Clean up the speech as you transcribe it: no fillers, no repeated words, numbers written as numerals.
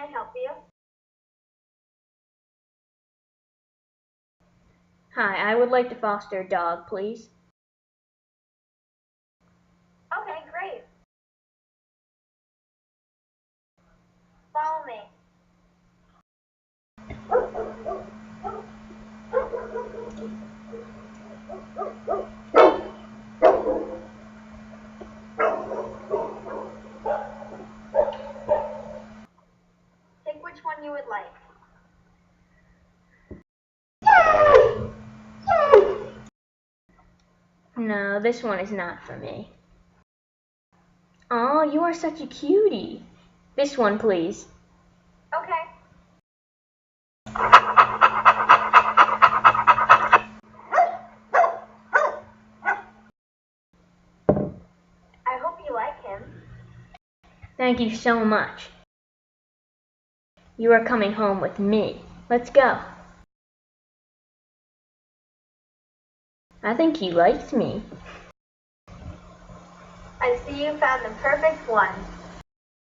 I help you? Hi, I would like to foster a dog, please. Okay, great. Follow me. Pick which one you would like. No, this one is not for me. Oh, you are such a cutie. This one, please. Okay. I hope you like him. Thank you so much. You are coming home with me. Let's go. I think he likes me. I see you found the perfect one.